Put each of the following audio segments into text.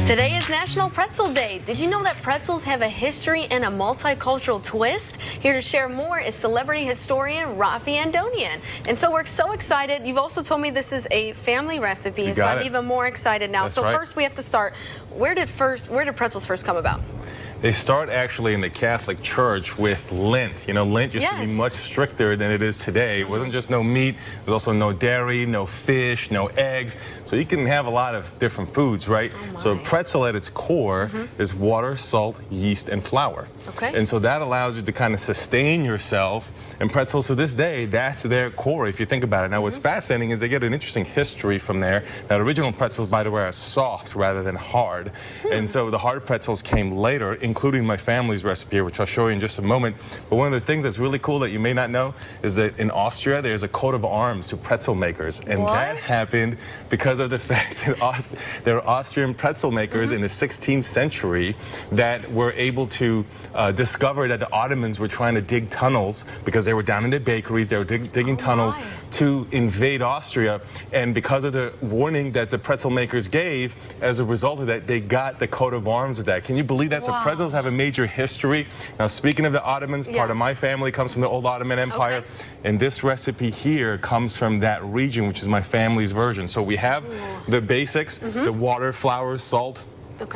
Today is National Pretzel Day. Did you know that pretzels have a history and a multicultural twist? Here to share more is celebrity historian Raffi Andonian. And so we're so excited. You've also told me this is a family recipe, so I'm even more excited now. That's so right. First we have to start. Where did pretzels first come about? They start actually in the Catholic Church with Lent. You know, Lent used to be much stricter than it is today. It wasn't just no meat, there was also no dairy, no fish, no eggs. So you can have a lot of different foods, right? So pretzel at its core is water, salt, yeast, and flour. And so that allows you to kind of sustain yourself. And pretzels to this day, that's their core if you think about it. Now what's fascinating is they get an interesting history from there. Now the original pretzels, by the way, are soft rather than hard. And so the hard pretzels came later, including my family's recipe, which I'll show you in just a moment. But one of the things that's really cool that you may not know is that in Austria, there's a coat of arms to pretzel makers. And that happened because of the fact that there were Austrian pretzel makers in the 16th century that were able to discover that the Ottomans were trying to dig tunnels because they were down in their bakeries, they were digging tunnels to invade Austria. And because of the warning that the pretzel makers gave, as a result of that, they got the coat of arms of that. Can you believe that? So pretzels have a major history. Now, speaking of the Ottomans, part of my family comes from the old Ottoman Empire, and this recipe here comes from that region, which is my family's version. So we have the basics, the water, flour, salt,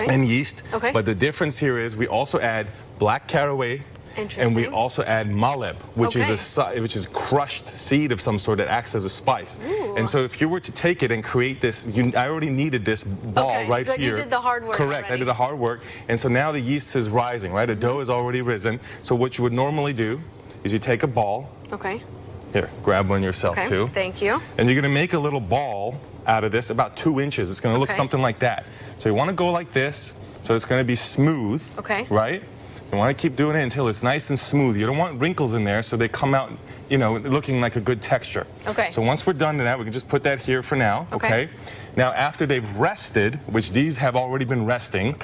and yeast. But the difference here is we also add black caraway, and we also add maleb, which is crushed seed of some sort that acts as a spice. And so if you were to take it and create this, I already needed this ball right here. You did the hard work. Correct, I did the hard work. And so now the yeast is rising, right? The dough is already risen. So what you would normally do is you take a ball. Here, grab one yourself too. Thank you. And you're going to make a little ball out of this, about 2 inches. It's going to look something like that. So you want to go like this, so it's going to be smooth, right? You want to keep doing it until it's nice and smooth. You don't want wrinkles in there so they come out, you know, looking like a good texture. So once we're done to that, we can just put that here for now, Now, after they've rested, which these have already been resting,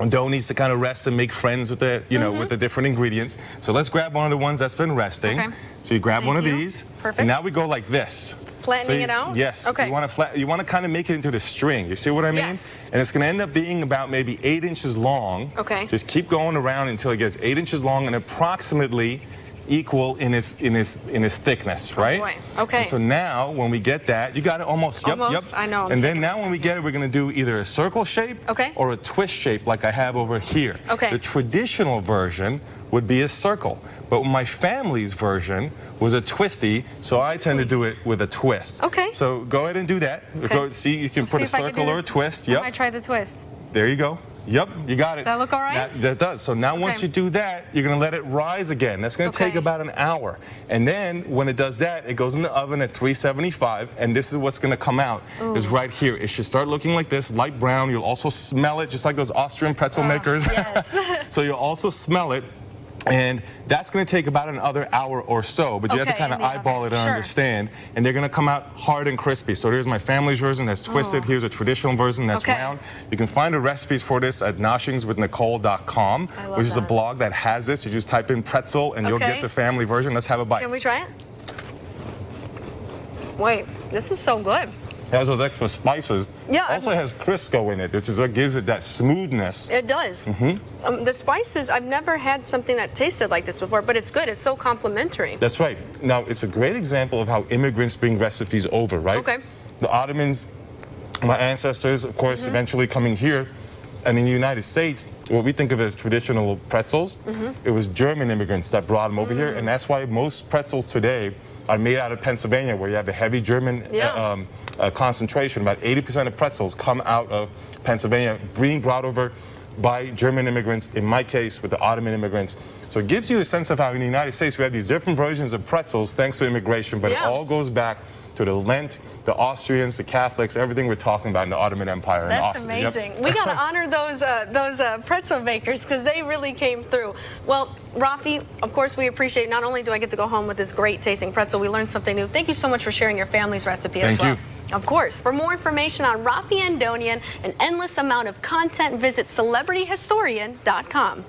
dough needs to kind of rest and make friends with the, you know, with the different ingredients. So let's grab one of the ones that's been resting. So you grab one of these, and now we go like this. Flattening it out? Yes. You want to kind of make it into the string. You see what I mean? And it's going to end up being about maybe 8 inches long. Just keep going around until it gets 8 inches long and approximately equal in its thickness, right? And so now when we get that, you got it almost. Yep. I know. And then now when we get it, we're going to do either a circle shape or a twist shape like I have over here. The traditional version would be a circle, but my family's version was a twisty, so I tend to do it with a twist. So go ahead and do that. Go see, you can put a circle or a twist. I might try the twist. There you go. Yep, you got it. Does that look all right? That does. So now once you do that, you're going to let it rise again. That's going to take about an hour. And then when it does that, it goes in the oven at 375, and this is what's going to come out, is right here. It should start looking like this, light brown. You'll also smell it, just like those Austrian pretzel makers. So you'll also smell it. And that's going to take about another hour or so, but you have to kind of eyeball it and understand. And they're going to come out hard and crispy. So here's my family's version that's twisted. Here's a traditional version that's round. You can find the recipes for this at noshingswithnicole.com, which is a blog that has this. You just type in pretzel and you'll get the family version. Let's have a bite. Can we try it? Wait, this is so good. It has those extra spices. Also has Crisco in it, which is what gives it that smoothness. It does. The spices, I've never had something that tasted like this before, but it's good. It's so complimentary. That's right. Now, it's a great example of how immigrants bring recipes over, right? The Ottomans, my ancestors, of course, eventually coming here. And in the United States, what we think of as traditional pretzels, it was German immigrants that brought them over here. And that's why most pretzels today are made out of Pennsylvania, where you have a heavy German concentration. About 80% of pretzels come out of Pennsylvania, being brought over by German immigrants, in my case, with the Ottoman immigrants. So it gives you a sense of how in the United States we have these different versions of pretzels thanks to immigration, but it all goes back to the Lent, the Austrians, the Catholics, everything we're talking about in the Ottoman Empire. That's amazing. We got to honor those pretzel bakers because they really came through. Well, Raffi, of course, we appreciate, not only do I get to go home with this great tasting pretzel, we learned something new. Thank you so much for sharing your family's recipe as well. Of course, for more information on Raffi Andonian, an endless amount of content, visit celebrityhistorian.com.